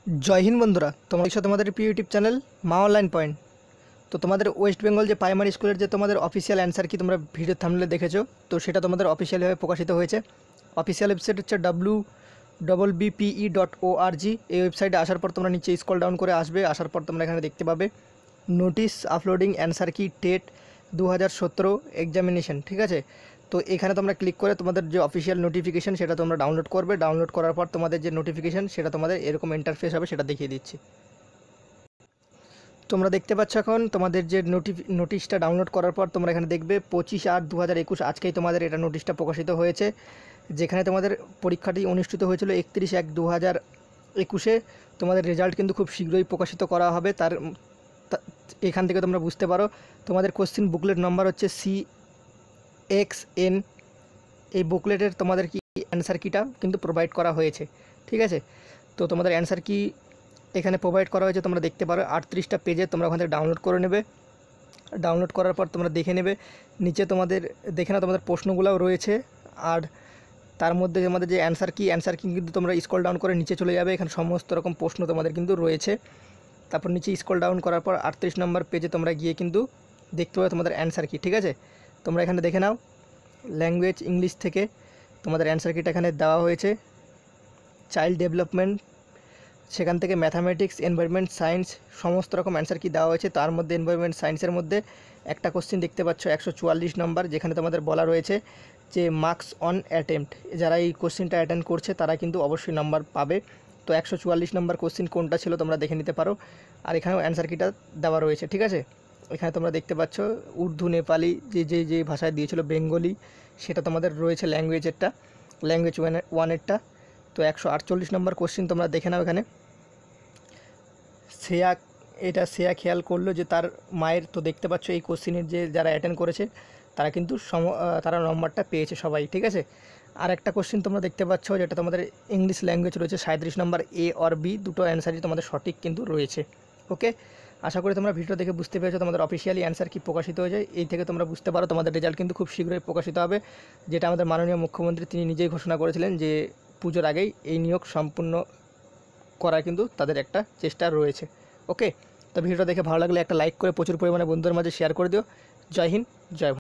जय हिंद बंधुरा तुम्हारे साथ तुम्हारे प्रिय यूट्यूब चैनल मा ऑनलाइन पॉइंट। तो तुम्हारे वेस्ट बेंगल जो प्राइमारि स्कूल जो तुम्हारे अफिशियल आंसर की तुम्हारा भिडियो थामले देखेছো तो सेटा तुम्हारे अफिशियल भावे प्रकाशित होयेछे। अफिशियल वेबसाइट হচ্ছে www.bpe.org। এই ওয়েবসাইটে আসার পর তোমরা নিচে স্ক্রল ডাউন করে আসবে, আসার পর তোমরা এখানে দেখতে পাবে নোটিশ আপলোডিং অ্যান্সার কি টেট 2017 এক্সামিনেশন। ঠিক আছে, তো এখানে তোমরা ক্লিক করে তোমাদের যে অফিশিয়াল নোটিফিকেশন সেটা তোমরা ডাউনলোড করবে। ডাউনলোড করার পর তোমাদের যে নোটিফিকেশন সেটা তোমাদের এরকম ইন্টারফেস হবে, সেটা দেখিয়ে দিচ্ছি। তোমরা দেখতে পাচ্ছ এখন তোমাদের যে নোটিশটা ডাউনলোড করার পর তোমরা এখানে দেখবে 25/8/2021 আজকেই তোমাদের এটা নোটিশটা প্রকাশিত হয়েছে, যেখানে তোমাদের পরীক্ষাটি অনুষ্ঠিত হয়েছিল 31/1/2021। তোমাদের রেজাল্ট কিন্তু খুব শীঘ্রই প্রকাশিত করা হবে। তার এখান থেকে তোমরা বুঝতে পারো তোমাদের কোশ্চিন বুকলেট নাম্বার হচ্ছে CXN। এই বুকলেটের তোমাদের কি অ্যান্সার কিটা কিন্তু প্রোভাইড করা হয়েছে। ঠিক আছে, তো তোমাদের অ্যান্সার কি এখানে প্রোভাইড করা হয়েছে, তোমরা দেখতে পারো 38টা পেজে তোমরা ওখান থেকে ডাউনলোড করে নেবে। ডাউনলোড করার পর তোমরা দেখে নেবে নিচে তোমাদের দেখে না তোমাদের প্রশ্নগুলোও রয়েছে, আর তার মধ্যে আমাদের যে অ্যান্সার কি কিন্তু তোমরা স্ক্রল ডাউন করে নিচে চলে যাবে, এখানে সমস্ত রকম প্রশ্ন তোমাদের কিন্তু রয়েছে। তারপর নিচে স্ক্রল ডাউন করার পর 38 নম্বর পেজে তোমরা গিয়ে কিন্তু দেখতে পাবে তোমাদের অ্যান্সার কি। ঠিক আছে, তোমরা এখানে দেখে নাও ল্যাঙ্গুয়েজ ইংলিশ থেকে তোমাদের অ্যান্সার কিটা এখানে দেওয়া হয়েছে। চাইল্ড ডেভেলপমেন্ট সেখান থেকে ম্যাথামেটিক্স, এনভায়রনমেন্ট সায়েন্স সমস্ত রকম অ্যান্সার কি দেওয়া হয়েছে। তার মধ্যে এনভায়রনমেন্ট সায়েন্সের মধ্যে একটা কোশ্চিন দেখতে পাচ্ছ 144 নম্বর, যেখানে তোমাদের বলা রয়েছে যে মার্কস অন অ্যাটেম্প্ট। যারা এই কোশ্চিনটা অ্যাটেন্ড করছে তারা কিন্তু অবশ্যই নাম্বার পাবে। তো 144 নম্বর কোশ্চিন কোনটা ছিল তোমরা দেখে নিতে পারো, আর এখানেও অ্যান্সার কিটা দেওয়া রয়েছে। ঠিক আছে, এখানে তোমরা দেখতে পাচ্ছ উর্দু, নেপালি যে ভাষায় দিয়েছিল, বেঙ্গলি সেটা তোমাদের রয়েছে ল্যাঙ্গুয়েজেরটা, ল্যাঙ্গুয়েজ ওয়ানেরটা। তো 148 নম্বর কোশ্চিন তোমরা দেখে নাও। এখানে শ্রেয়া খেয়াল করলো যে তার মায়ের, তো দেখতে পাচ্ছ এই কোশ্চিনের যে যারা অ্যাটেন্ড করেছে তারা কিন্তু তারা নম্বরটা পেয়েছে সবাই। ঠিক আছে, আর একটা কোশ্চিন তোমরা দেখতে পাচ্ছ যেটা তোমাদের ইংলিশ ল্যাঙ্গুয়েজ রয়েছে 37 নম্বর, A আর B দুটো অ্যান্সারই তোমাদের সঠিক কিন্তু রয়েছে। ওকে, আশা করি তোমরা ভিডিও দেখে বুঝতে পেরেছো তোমাদের অফিসিয়ালি অ্যান্সার কি প্রকাশিত হয়েছে। এই থেকে তোমরা বুঝতে পারো তোমাদের রেজাল্ট কিন্তু খুব শীঘ্রই প্রকাশিত হবে, যেটা আমাদের মাননীয় মুখ্যমন্ত্রী তিনি নিজেই ঘোষণা করেছিলেন যে পুজোর আগেই এই নিয়োগ সম্পূর্ণ করার কিন্তু তাদের একটা চেষ্টা রয়েছে। ওকে, তো ভিডিওটা দেখে ভালো লাগলে একটা লাইক করে প্রচুর পরিমাণে বন্ধুদের মাঝে শেয়ার করে দিও। জয় হিন্দ, জয় ভারত।